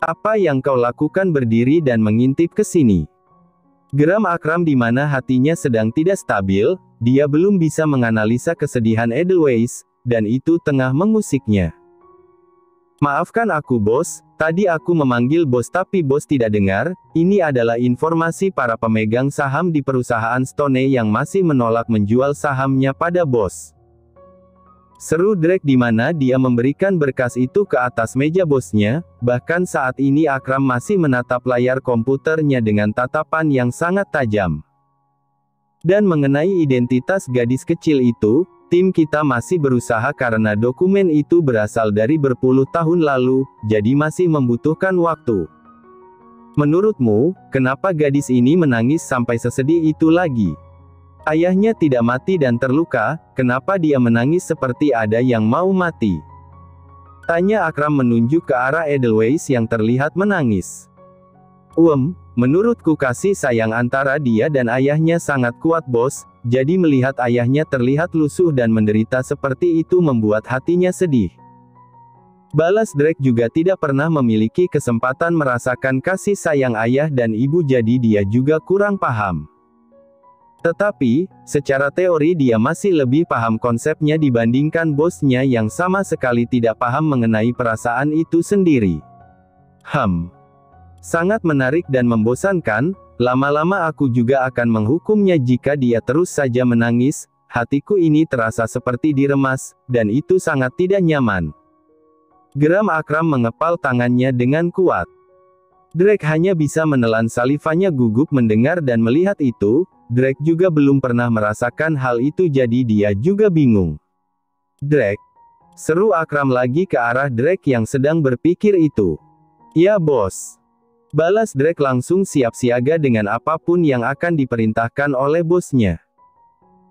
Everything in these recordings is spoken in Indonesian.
Apa yang kau lakukan berdiri dan mengintip ke sini? Geram Akram di mana hatinya sedang tidak stabil, dia belum bisa menganalisa kesedihan Edelweiss, dan itu tengah mengusiknya. Maafkan aku bos, tadi aku memanggil bos tapi bos tidak dengar, ini adalah informasi para pemegang saham di perusahaan Stone yang masih menolak menjual sahamnya pada bos. Seru Drake di mana dia memberikan berkas itu ke atas meja bosnya, bahkan saat ini Akram masih menatap layar komputernya dengan tatapan yang sangat tajam. Dan mengenai identitas gadis kecil itu, tim kita masih berusaha karena dokumen itu berasal dari berpuluh tahun lalu, jadi masih membutuhkan waktu. Menurutmu, kenapa gadis ini menangis sampai sesedih itu lagi? Ayahnya tidak mati dan terluka, kenapa dia menangis seperti ada yang mau mati? Tanya Akram menunjuk ke arah Edelweiss yang terlihat menangis. Menurutku kasih sayang antara dia dan ayahnya sangat kuat bos, jadi melihat ayahnya terlihat lusuh dan menderita seperti itu membuat hatinya sedih. Balas Drake juga tidak pernah memiliki kesempatan merasakan kasih sayang ayah dan ibu jadi dia juga kurang paham. Tetapi, secara teori dia masih lebih paham konsepnya dibandingkan bosnya yang sama sekali tidak paham mengenai perasaan itu sendiri. Sangat menarik dan membosankan, lama-lama aku juga akan menghukumnya jika dia terus saja menangis, hatiku ini terasa seperti diremas, dan itu sangat tidak nyaman. Geram Akram mengepal tangannya dengan kuat. Drake hanya bisa menelan salivanya gugup mendengar dan melihat itu. Drake juga belum pernah merasakan hal itu jadi dia juga bingung. Drake? Seru Akram lagi ke arah Drake yang sedang berpikir itu. Ya bos. Balas Drake langsung siap siaga dengan apapun yang akan diperintahkan oleh bosnya.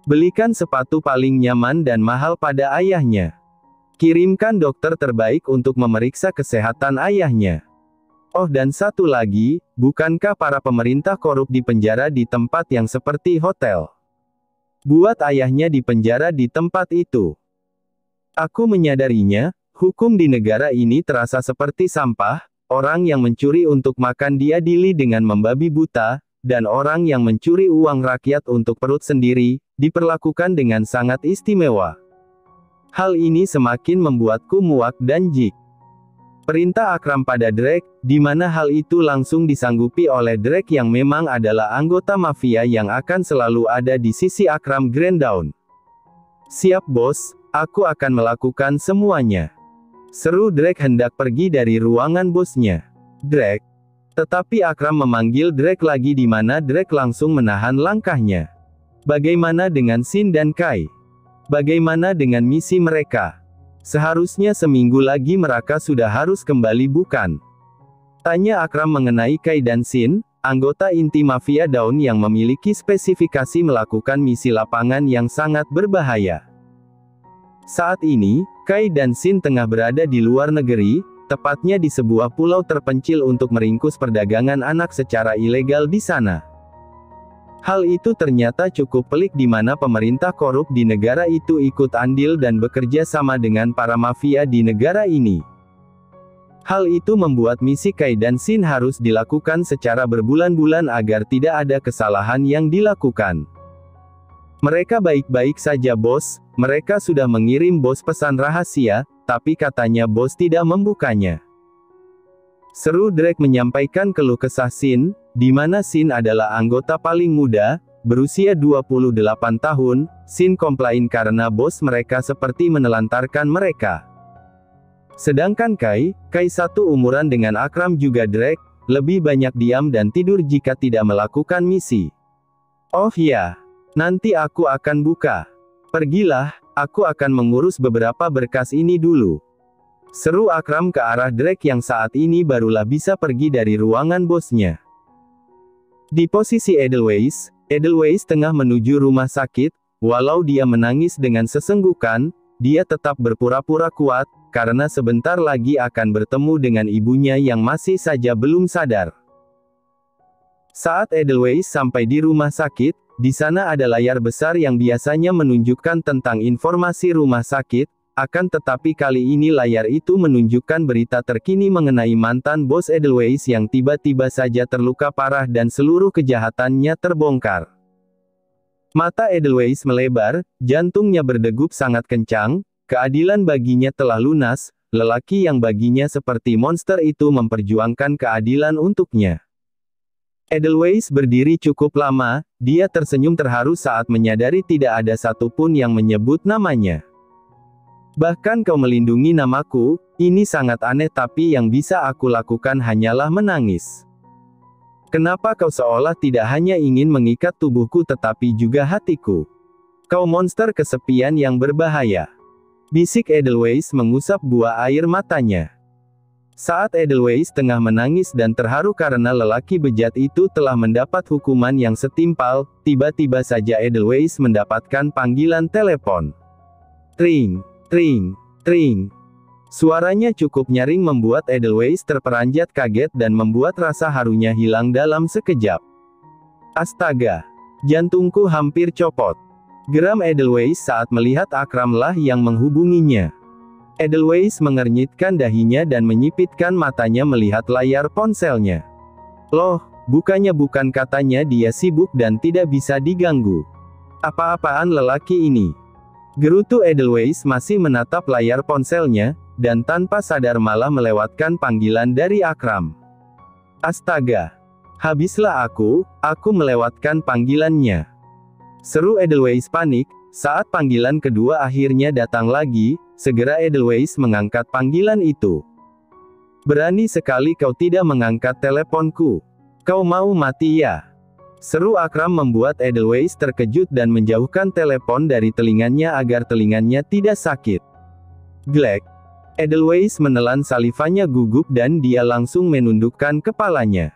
Belikan sepatu paling nyaman dan mahal pada ayahnya. Kirimkan dokter terbaik untuk memeriksa kesehatan ayahnya. Oh dan satu lagi, bukankah para pemerintah korup di penjara di tempat yang seperti hotel? Buat ayahnya di penjara di tempat itu. Aku menyadarinya, hukum di negara ini terasa seperti sampah, orang yang mencuri untuk makan diadili dengan membabi buta, dan orang yang mencuri uang rakyat untuk perut sendiri, diperlakukan dengan sangat istimewa. Hal ini semakin membuatku muak dan jijik. Perintah Akram pada Drake, di mana hal itu langsung disanggupi oleh Drake yang memang adalah anggota mafia yang akan selalu ada di sisi Akram Granddawn. Siap bos, aku akan melakukan semuanya. Seru Drake hendak pergi dari ruangan bosnya. Drake. Tetapi Akram memanggil Drake lagi di mana Drake langsung menahan langkahnya. Bagaimana dengan Shin dan Kai? Bagaimana dengan misi mereka? Seharusnya seminggu lagi mereka sudah harus kembali bukan? Tanya Akram mengenai Kai dan Shin, anggota inti Mafia Dawn yang memiliki spesifikasi melakukan misi lapangan yang sangat berbahaya. Saat ini, Kai dan Shin tengah berada di luar negeri, tepatnya di sebuah pulau terpencil untuk meringkus perdagangan anak secara ilegal di sana. Hal itu ternyata cukup pelik di mana pemerintah korup di negara itu ikut andil dan bekerja sama dengan para mafia di negara ini. Hal itu membuat misi Kai dan Shin harus dilakukan secara berbulan-bulan agar tidak ada kesalahan yang dilakukan. Mereka baik-baik saja bos, mereka sudah mengirim bos pesan rahasia, tapi katanya bos tidak membukanya. Seru Drake menyampaikan keluh kesah Shin, di mana Shin adalah anggota paling muda, berusia 28 tahun, Shin komplain karena bos mereka seperti menelantarkan mereka. Sedangkan Kai satu umuran dengan Akram juga Drake, lebih banyak diam dan tidur jika tidak melakukan misi. Oh ya, nanti aku akan buka. Pergilah, aku akan mengurus beberapa berkas ini dulu. Seru Akram ke arah Drake yang saat ini barulah bisa pergi dari ruangan bosnya. Di posisi Edelweiss tengah menuju rumah sakit, walau dia menangis dengan sesenggukan, dia tetap berpura-pura kuat, karena sebentar lagi akan bertemu dengan ibunya yang masih saja belum sadar. Saat Edelweiss sampai di rumah sakit, di sana ada layar besar yang biasanya menunjukkan tentang informasi rumah sakit, akan tetapi kali ini layar itu menunjukkan berita terkini mengenai mantan bos Edelweiss yang tiba-tiba saja terluka parah dan seluruh kejahatannya terbongkar. Mata Edelweiss melebar, jantungnya berdegup sangat kencang, keadilan baginya telah lunas, lelaki yang baginya seperti monster itu memperjuangkan keadilan untuknya. Edelweiss berdiri cukup lama, dia tersenyum terharu saat menyadari tidak ada satupun yang menyebut namanya. Bahkan kau melindungi namaku, ini sangat aneh tapi yang bisa aku lakukan hanyalah menangis. Kenapa kau seolah tidak hanya ingin mengikat tubuhku tetapi juga hatiku? Kau monster kesepian yang berbahaya. Bisik Edelweiss mengusap buah air matanya. Saat Edelweiss tengah menangis dan terharu karena lelaki bejat itu telah mendapat hukuman yang setimpal, tiba-tiba saja Edelweiss mendapatkan panggilan telepon. Tring, tring, tring. Suaranya cukup nyaring membuat Edelweiss terperanjat kaget dan membuat rasa harunya hilang dalam sekejap. Astaga! Jantungku hampir copot. Geram Edelweiss saat melihat Akramlah yang menghubunginya. Edelweiss mengernyitkan dahinya dan menyipitkan matanya melihat layar ponselnya. Loh, bukan katanya dia sibuk dan tidak bisa diganggu. Apa-apaan lelaki ini? Gerutu Edelweiss masih menatap layar ponselnya, dan tanpa sadar malah melewatkan panggilan dari Akram. Astaga! Habislah aku melewatkan panggilannya. Seru Edelweiss panik, saat panggilan kedua akhirnya datang lagi, segera Edelweiss mengangkat panggilan itu. Berani sekali kau tidak mengangkat teleponku. Kau mau mati ya? Seru Akram membuat Edelweiss terkejut dan menjauhkan telepon dari telinganya agar telinganya tidak sakit. Glek. Edelweiss menelan salivanya gugup dan dia langsung menundukkan kepalanya.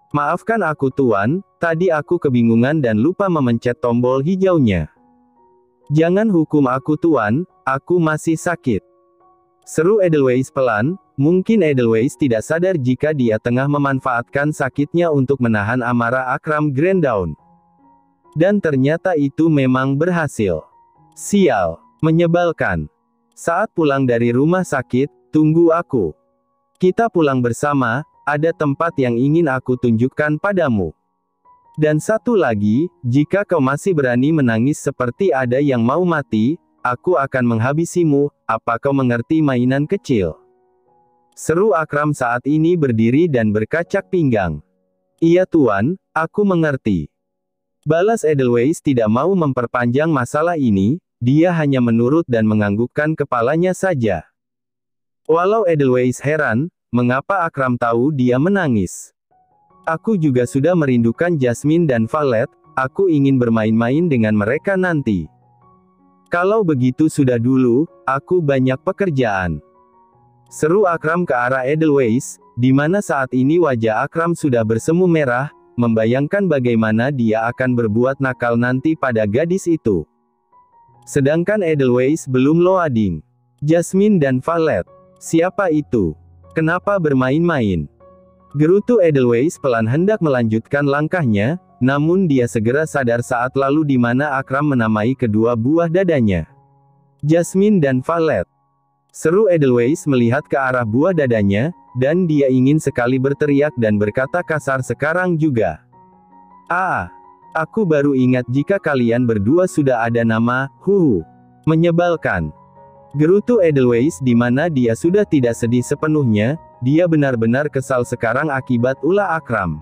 Maafkan aku tuan, tadi aku kebingungan dan lupa memencet tombol hijaunya. Jangan hukum aku tuan, aku masih sakit. Seru Edelweiss pelan, mungkin Edelweiss tidak sadar jika dia tengah memanfaatkan sakitnya untuk menahan amarah Akram Granddawn. Dan ternyata itu memang berhasil. Sial, menyebalkan. Saat pulang dari rumah sakit, tunggu aku. Kita pulang bersama, ada tempat yang ingin aku tunjukkan padamu. Dan satu lagi, jika kau masih berani menangis seperti ada yang mau mati, aku akan menghabisimu, apa kau mengerti mainan kecil? Seru Akram saat ini berdiri dan berkacak pinggang. Iya tuan, aku mengerti. Balas Edelweiss tidak mau memperpanjang masalah ini, dia hanya menurut dan menganggukkan kepalanya saja. Walau Edelweiss heran, mengapa Akram tahu dia menangis. Aku juga sudah merindukan Jasmine dan Valet, aku ingin bermain-main dengan mereka nanti. Kalau begitu sudah dulu, aku banyak pekerjaan. Seru Akram ke arah Edelweiss, di mana saat ini wajah Akram sudah bersemu merah, membayangkan bagaimana dia akan berbuat nakal nanti pada gadis itu. Sedangkan Edelweiss belum loading. Jasmine dan Valet. Siapa itu? Kenapa bermain-main? Gerutu Edelweiss pelan hendak melanjutkan langkahnya, namun dia segera sadar saat lalu di mana Akram menamai kedua buah dadanya. Jasmine dan Valet. Seru Edelweiss melihat ke arah buah dadanya, dan dia ingin sekali berteriak dan berkata kasar sekarang juga. Aku baru ingat jika kalian berdua sudah ada nama, menyebalkan. Gerutu Edelweiss di mana dia sudah tidak sedih sepenuhnya, dia benar-benar kesal sekarang akibat ulah Akram.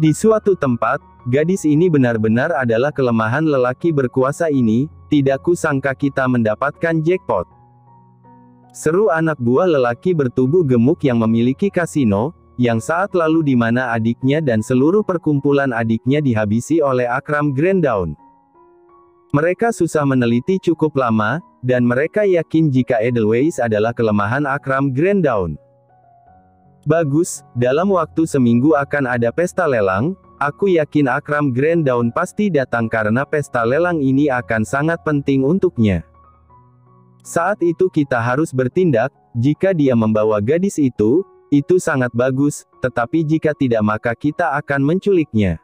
Di suatu tempat, gadis ini benar-benar adalah kelemahan lelaki berkuasa ini, tidak kusangka kita mendapatkan jackpot. Seru anak buah lelaki bertubuh gemuk yang memiliki kasino, yang saat lalu di mana adiknya dan seluruh perkumpulan adiknya dihabisi oleh Akram Granddawn. Mereka susah meneliti cukup lama, dan mereka yakin jika Edelweiss adalah kelemahan Akram Granddawn. Bagus, dalam waktu seminggu akan ada pesta lelang, aku yakin Akram Granddawn pasti datang karena pesta lelang ini akan sangat penting untuknya. Saat itu kita harus bertindak, jika dia membawa gadis itu sangat bagus, tetapi jika tidak maka kita akan menculiknya.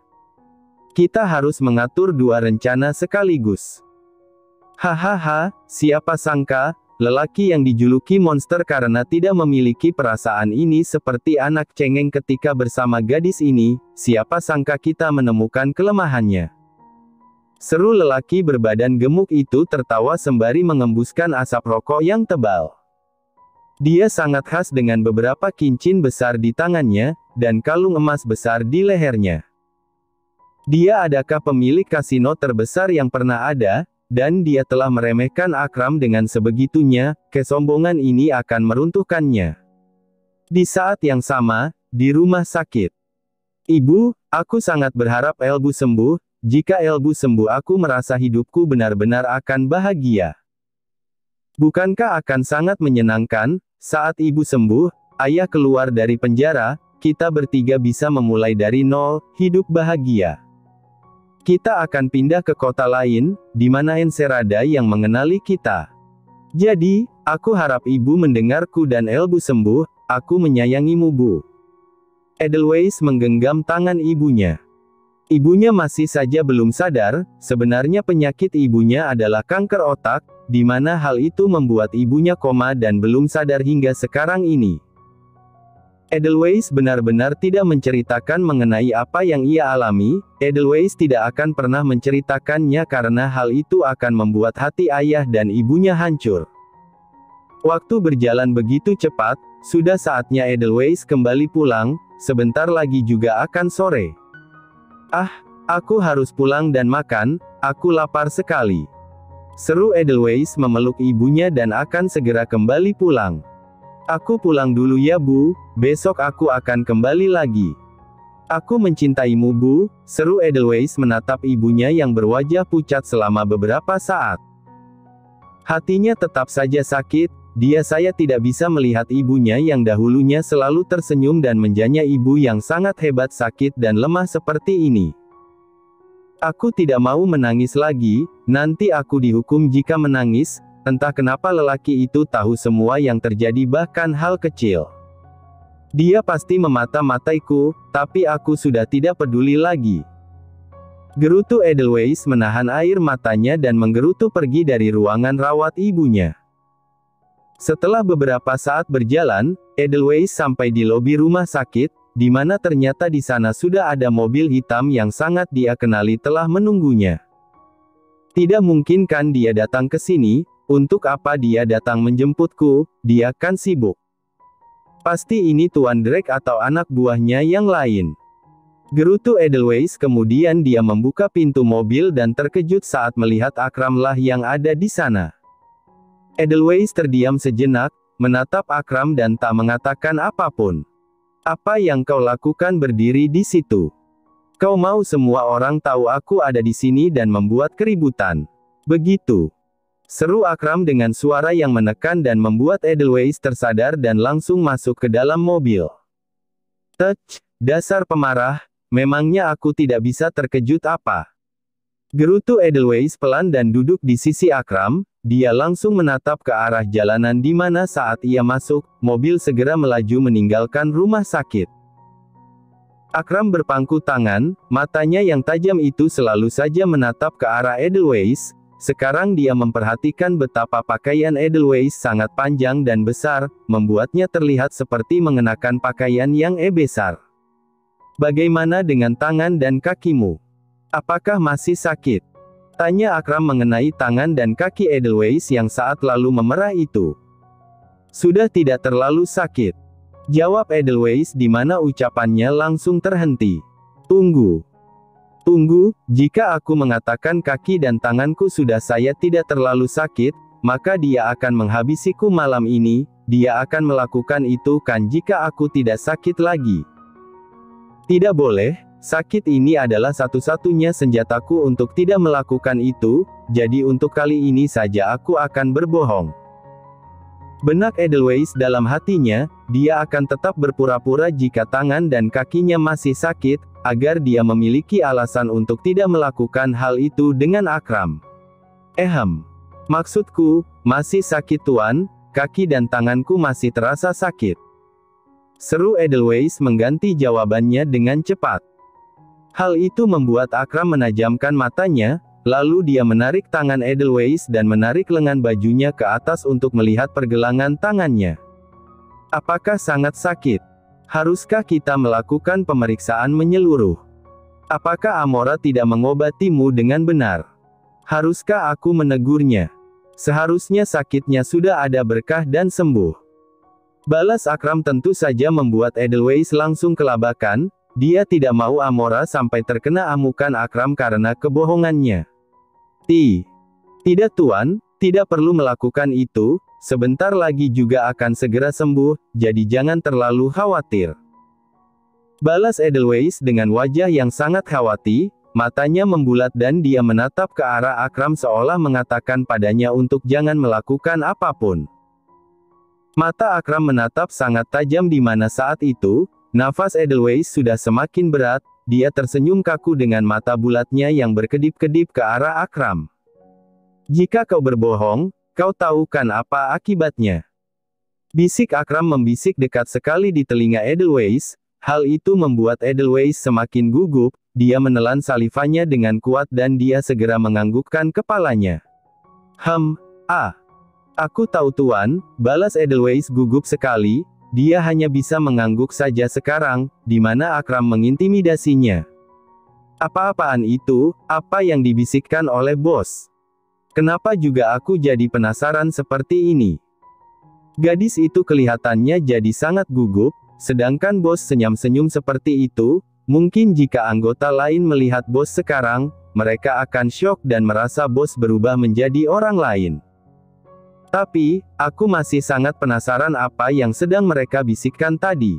Kita harus mengatur dua rencana sekaligus. Hahaha, siapa sangka, lelaki yang dijuluki monster karena tidak memiliki perasaan ini seperti anak cengeng ketika bersama gadis ini, siapa sangka kita menemukan kelemahannya. Seru lelaki berbadan gemuk itu tertawa sembari mengembuskan asap rokok yang tebal. Dia sangat khas dengan beberapa cincin besar di tangannya, dan kalung emas besar di lehernya. Dia adakah pemilik kasino terbesar yang pernah ada, dan dia telah meremehkan Akram dengan sebegitunya, kesombongan ini akan meruntuhkannya. Di saat yang sama, di rumah sakit. Ibu, aku sangat berharap Elbu sembuh, jika Elbu sembuh aku merasa hidupku benar-benar akan bahagia. Bukankah akan sangat menyenangkan, saat ibu sembuh, ayah keluar dari penjara, kita bertiga bisa memulai dari nol, hidup bahagia. Kita akan pindah ke kota lain, di mana Enserada yang mengenali kita. Jadi, aku harap ibu mendengarku dan Elbu sembuh, aku menyayangimu Bu. Edelweiss menggenggam tangan ibunya. Ibunya masih saja belum sadar, sebenarnya penyakit ibunya adalah kanker otak, di mana hal itu membuat ibunya koma dan belum sadar hingga sekarang ini. Edelweiss benar-benar tidak menceritakan mengenai apa yang ia alami, Edelweiss tidak akan pernah menceritakannya karena hal itu akan membuat hati ayah dan ibunya hancur. Waktu berjalan begitu cepat, sudah saatnya Edelweiss kembali pulang, sebentar lagi juga akan sore. Ah, aku harus pulang dan makan, aku lapar sekali. Seru Edelweiss memeluk ibunya dan akan segera kembali pulang. Aku pulang dulu ya Bu, besok aku akan kembali lagi. Aku mencintaimu Bu, seru Edelweiss menatap ibunya yang berwajah pucat selama beberapa saat. Hatinya tetap saja sakit, saya tidak bisa melihat ibunya yang dahulunya selalu tersenyum dan menjanya ibu yang sangat hebat sakit dan lemah seperti ini. Aku tidak mau menangis lagi, nanti aku dihukum jika menangis, entah kenapa lelaki itu tahu semua yang terjadi bahkan hal kecil. Dia pasti memata-mataiku, tapi aku sudah tidak peduli lagi. Gerutu Edelweiss menahan air matanya dan menggerutu pergi dari ruangan rawat ibunya. Setelah beberapa saat berjalan, Edelweiss sampai di lobi rumah sakit, di mana ternyata di sana sudah ada mobil hitam yang sangat dia kenali telah menunggunya. Tidak mungkin kan dia datang ke sini, untuk apa dia datang menjemputku, dia kan sibuk. Pasti ini Tuan Drake atau anak buahnya yang lain. Gerutu Edelweiss kemudian dia membuka pintu mobil dan terkejut saat melihat Akramlah yang ada di sana. Edelweiss terdiam sejenak, menatap Akram dan tak mengatakan apapun. Apa yang kau lakukan berdiri di situ? Kau mau semua orang tahu aku ada di sini dan membuat keributan. Begitu. Seru Akram dengan suara yang menekan dan membuat Edelweiss tersadar dan langsung masuk ke dalam mobil. Tech, dasar pemarah, memangnya aku tidak bisa terkejut apa? Gerutu Edelweiss pelan dan duduk di sisi Akram. Dia langsung menatap ke arah jalanan di mana saat ia masuk, mobil segera melaju meninggalkan rumah sakit. Akram berpangku tangan, matanya yang tajam itu selalu saja menatap ke arah Edelweiss. Sekarang dia memperhatikan betapa pakaian Edelweiss sangat panjang dan besar, membuatnya terlihat seperti mengenakan pakaian yang besar. Bagaimana dengan tangan dan kakimu? Apakah masih sakit? Tanya Akram mengenai tangan dan kaki Edelweiss yang saat lalu memerah itu. Sudah tidak terlalu sakit. Jawab Edelweiss di mana ucapannya langsung terhenti. Tunggu. Tunggu, jika aku mengatakan kaki dan tanganku sudah saya tidak terlalu sakit, maka dia akan menghabisiku malam ini, dia akan melakukan itu kan jika aku tidak sakit lagi. Tidak boleh. Sakit ini adalah satu-satunya senjataku untuk tidak melakukan itu, jadi untuk kali ini saja aku akan berbohong. Benak Edelweiss dalam hatinya, dia akan tetap berpura-pura jika tangan dan kakinya masih sakit, agar dia memiliki alasan untuk tidak melakukan hal itu dengan Akram. Maksudku, masih sakit Tuan, kaki dan tanganku masih terasa sakit. Seru Edelweiss mengganti jawabannya dengan cepat. Hal itu membuat Akram menajamkan matanya, lalu dia menarik tangan Edelweiss dan menarik lengan bajunya ke atas untuk melihat pergelangan tangannya. Apakah sangat sakit? Haruskah kita melakukan pemeriksaan menyeluruh? Apakah Amora tidak mengobatimu dengan benar? Haruskah aku menegurnya? Seharusnya sakitnya sudah ada berkah dan sembuh. Balas Akram tentu saja membuat Edelweiss langsung kelabakan. Dia tidak mau Amora sampai terkena amukan Akram karena kebohongannya. Tidak tuan, tidak perlu melakukan itu, sebentar lagi juga akan segera sembuh, jadi jangan terlalu khawatir. Balas Edelweiss dengan wajah yang sangat khawatir. Matanya membulat dan dia menatap ke arah Akram seolah mengatakan padanya untuk jangan melakukan apapun. Mata Akram menatap sangat tajam di mana saat itu, nafas Edelweiss sudah semakin berat, dia tersenyum kaku dengan mata bulatnya yang berkedip-kedip ke arah Akram. Jika kau berbohong, kau tahu kan apa akibatnya? Bisik Akram membisik dekat sekali di telinga Edelweiss, hal itu membuat Edelweiss semakin gugup. Dia menelan salivanya dengan kuat dan dia segera menganggukkan kepalanya. Aku tahu tuan, balas Edelweiss gugup sekali, dia hanya bisa mengangguk saja sekarang, di mana Akram mengintimidasinya. Apa-apaan itu, apa yang dibisikkan oleh bos? Kenapa juga aku jadi penasaran seperti ini? Gadis itu kelihatannya jadi sangat gugup, sedangkan bos senyum-senyum seperti itu. Mungkin jika anggota lain melihat bos sekarang, mereka akan syok dan merasa bos berubah menjadi orang lain. Tapi, aku masih sangat penasaran apa yang sedang mereka bisikkan tadi.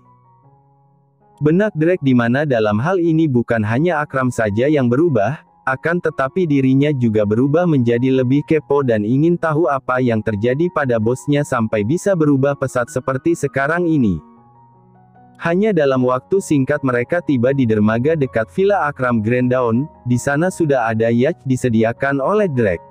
Benak Drake di mana dalam hal ini bukan hanya Akram saja yang berubah, akan tetapi dirinya juga berubah menjadi lebih kepo dan ingin tahu apa yang terjadi pada bosnya sampai bisa berubah pesat seperti sekarang ini. Hanya dalam waktu singkat mereka tiba di dermaga dekat Villa Akram Granddawn, di sana sudah ada yacht disediakan oleh Drake.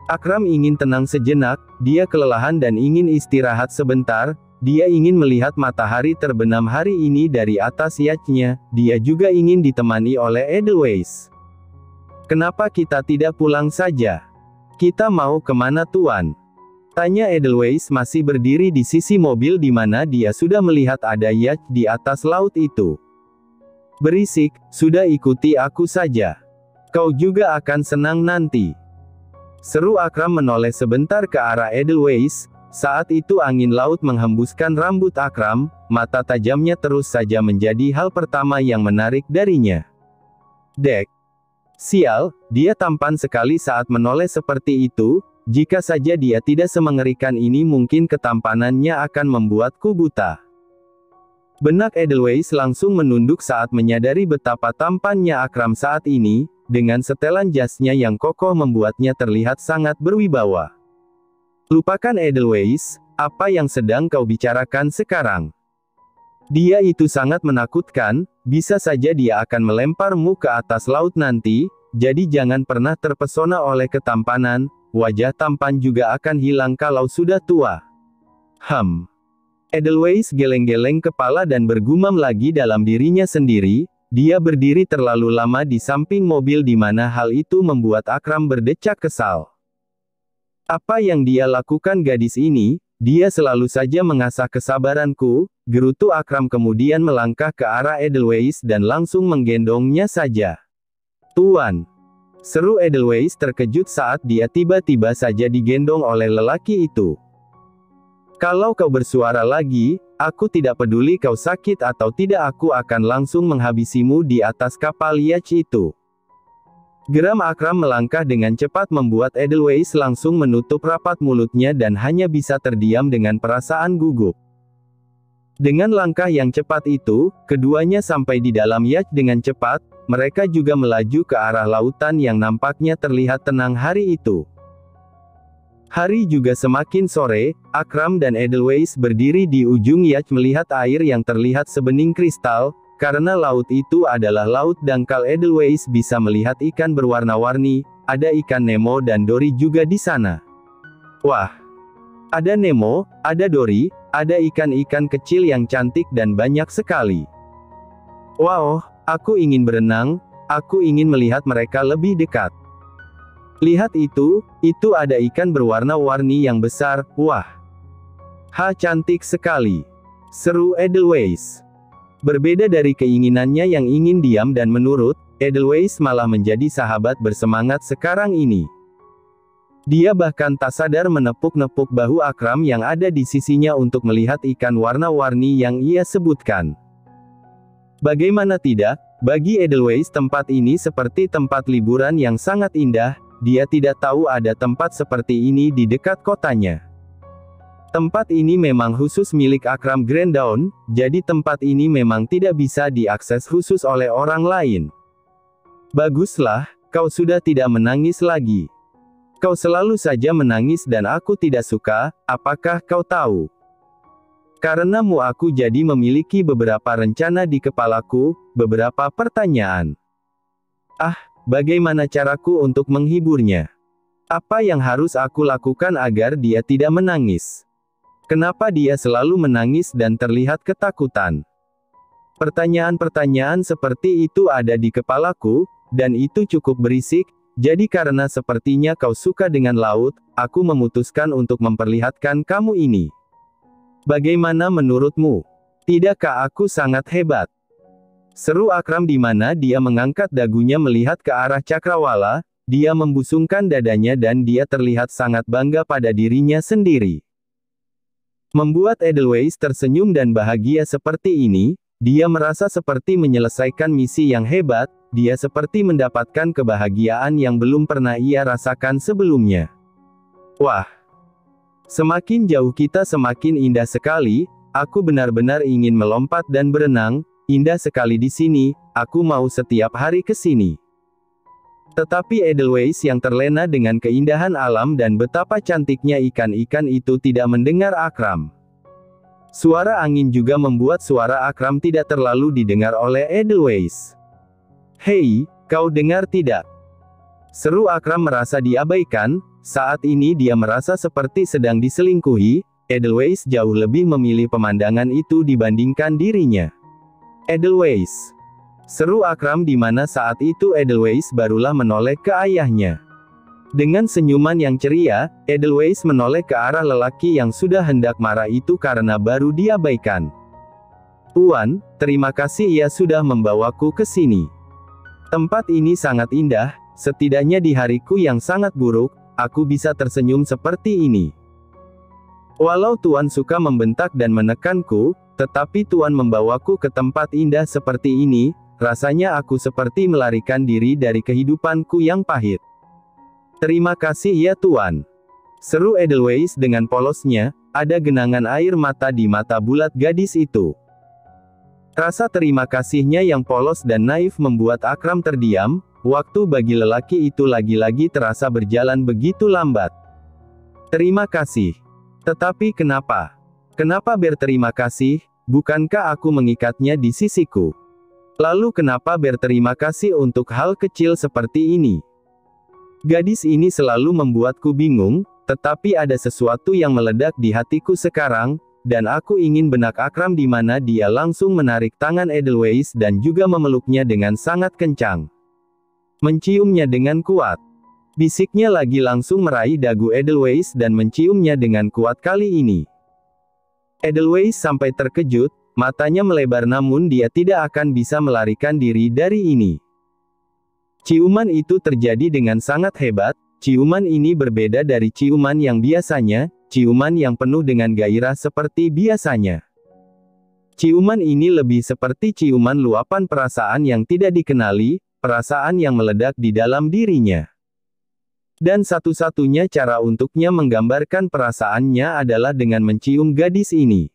Akram ingin tenang sejenak, dia kelelahan dan ingin istirahat sebentar, dia ingin melihat matahari terbenam hari ini dari atas yachtnya, dia juga ingin ditemani oleh Edelweiss. Kenapa kita tidak pulang saja? Kita mau kemana tuan? Tanya Edelweiss masih berdiri di sisi mobil di mana dia sudah melihat ada yacht di atas laut itu. Berisik, sudah ikuti aku saja. Kau juga akan senang nanti. Seru Akram menoleh sebentar ke arah Edelweiss, saat itu angin laut menghembuskan rambut Akram, mata tajamnya terus saja menjadi hal pertama yang menarik darinya. Dek. Sial, dia tampan sekali saat menoleh seperti itu. Jika saja dia tidak semengerikan ini mungkin ketampanannya akan membuatku buta. Benak Edelweiss langsung menunduk saat menyadari betapa tampannya Akram saat ini, dengan setelan jasnya yang kokoh membuatnya terlihat sangat berwibawa. Lupakan Edelweiss, apa yang sedang kau bicarakan sekarang? Dia itu sangat menakutkan, bisa saja dia akan melemparmu ke atas laut nanti, jadi jangan pernah terpesona oleh ketampanan. Wajah tampan juga akan hilang kalau sudah tua. Edelweiss geleng-geleng kepala dan bergumam lagi dalam dirinya sendiri, dia berdiri terlalu lama di samping mobil di mana hal itu membuat Akram berdecak kesal. Apa yang dia lakukan gadis ini? Dia selalu saja mengasah kesabaranku, gerutu Akram kemudian melangkah ke arah Edelweiss dan langsung menggendongnya saja. Tuan! Seru Edelweiss terkejut saat dia tiba-tiba saja digendong oleh lelaki itu. Kalau kau bersuara lagi, aku tidak peduli kau sakit atau tidak aku akan langsung menghabisimu di atas kapal yacht itu. Geram Akram melangkah dengan cepat membuat Edelweiss langsung menutup rapat mulutnya dan hanya bisa terdiam dengan perasaan gugup. Dengan langkah yang cepat itu, keduanya sampai di dalam yacht dengan cepat, mereka juga melaju ke arah lautan yang nampaknya terlihat tenang hari itu. Hari juga semakin sore, Akram dan Edelweiss berdiri di ujung yacht melihat air yang terlihat sebening kristal, karena laut itu adalah laut dangkal. Edelweiss bisa melihat ikan berwarna-warni, ada ikan Nemo dan Dory juga di sana. Wah! Ada Nemo, ada Dory, ada ikan-ikan kecil yang cantik dan banyak sekali. Wow, aku ingin berenang, aku ingin melihat mereka lebih dekat. Lihat itu ada ikan berwarna-warni yang besar, wah. Cantik sekali. Seru Edelweiss. Berbeda dari keinginannya yang ingin diam dan menurut, Edelweiss malah menjadi sahabat bersemangat sekarang ini. Dia bahkan tak sadar menepuk-nepuk bahu Akram yang ada di sisinya untuk melihat ikan warna-warni yang ia sebutkan. Bagaimana tidak, bagi Edelweiss tempat ini seperti tempat liburan yang sangat indah. Dia tidak tahu ada tempat seperti ini di dekat kotanya. Tempat ini memang khusus milik Akram Granddawn, jadi tempat ini memang tidak bisa diakses khusus oleh orang lain. Baguslah, kau sudah tidak menangis lagi. Kau selalu saja menangis dan aku tidak suka, apakah kau tahu? Karenamu aku jadi memiliki beberapa rencana di kepalaku, beberapa pertanyaan. Bagaimana caraku untuk menghiburnya? Apa yang harus aku lakukan agar dia tidak menangis? Kenapa dia selalu menangis dan terlihat ketakutan? Pertanyaan-pertanyaan seperti itu ada di kepalaku, dan itu cukup berisik, jadi karena sepertinya kau suka dengan laut, aku memutuskan untuk memperlihatkan kamu ini. Bagaimana menurutmu? Tidakkah aku sangat hebat? Seru Akram di mana dia mengangkat dagunya melihat ke arah cakrawala, dia membusungkan dadanya dan dia terlihat sangat bangga pada dirinya sendiri. Membuat Edelweiss tersenyum dan bahagia seperti ini, dia merasa seperti menyelesaikan misi yang hebat, dia seperti mendapatkan kebahagiaan yang belum pernah ia rasakan sebelumnya. Wah! Semakin jauh kita semakin indah sekali, aku benar-benar ingin melompat dan berenang. Indah sekali di sini, aku mau setiap hari ke sini. Tetapi Edelweiss yang terlena dengan keindahan alam dan betapa cantiknya ikan-ikan itu tidak mendengar Akram. Suara angin juga membuat suara Akram tidak terlalu didengar oleh Edelweiss. Hei, kau dengar tidak? Seru Akram merasa diabaikan, saat ini dia merasa seperti sedang diselingkuhi. Edelweiss jauh lebih memilih pemandangan itu dibandingkan dirinya. Edelweiss. Seru Akram di mana saat itu Edelweiss barulah menoleh ke ayahnya. Dengan senyuman yang ceria, Edelweiss menoleh ke arah lelaki yang sudah hendak marah itu karena baru diabaikan. Tuan, terima kasih ia sudah membawaku ke sini. Tempat ini sangat indah, setidaknya di hariku yang sangat buruk, aku bisa tersenyum seperti ini. Walau Tuan suka membentak dan menekanku, tetapi Tuan membawaku ke tempat indah seperti ini, rasanya aku seperti melarikan diri dari kehidupanku yang pahit. Terima kasih ya Tuan. Seru Edelweiss dengan polosnya, ada genangan air mata di mata bulat gadis itu. Rasa terima kasihnya yang polos dan naif membuat Akram terdiam, waktu bagi lelaki itu lagi-lagi terasa berjalan begitu lambat. Terima kasih. Tetapi kenapa? Kenapa berterima kasih? Bukankah aku mengikatnya di sisiku? Lalu kenapa berterima kasih untuk hal kecil seperti ini? Gadis ini selalu membuatku bingung, tetapi ada sesuatu yang meledak di hatiku sekarang, dan aku ingin benak Akram di mana dia langsung menarik tangan Edelweiss dan juga memeluknya dengan sangat kencang. Menciumnya dengan kuat. Bisiknya lagi langsung meraih dagu Edelweiss dan menciumnya dengan kuat kali ini. Edelweiss sampai terkejut, matanya melebar namun dia tidak akan bisa melarikan diri dari ini. Ciuman itu terjadi dengan sangat hebat, ciuman ini berbeda dari ciuman yang biasanya, ciuman yang penuh dengan gairah seperti biasanya. Ciuman ini lebih seperti ciuman luapan perasaan yang tidak dikenali, perasaan yang meledak di dalam dirinya. Dan satu-satunya cara untuknya menggambarkan perasaannya adalah dengan mencium gadis ini.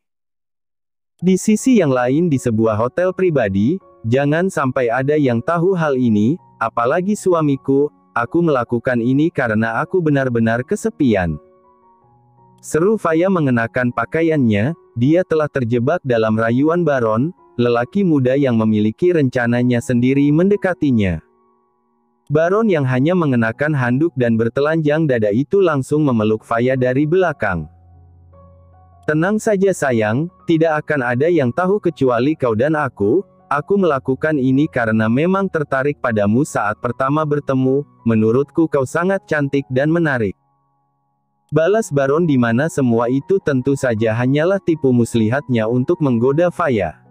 Di sisi yang lain di sebuah hotel pribadi, jangan sampai ada yang tahu hal ini, apalagi suamiku, aku melakukan ini karena aku benar-benar kesepian. Seru Faya mengenakan pakaiannya, dia telah terjebak dalam rayuan Baron, lelaki muda yang memiliki rencananya sendiri mendekatinya. Baron yang hanya mengenakan handuk dan bertelanjang dada itu langsung memeluk Faya dari belakang. Tenang saja sayang, tidak akan ada yang tahu kecuali kau dan aku, Aku melakukan ini karena memang tertarik padamu saat pertama bertemu, menurutku kau sangat cantik dan menarik. Balas Baron, di mana semua itu tentu saja hanyalah tipu muslihatnya untuk menggoda Faya.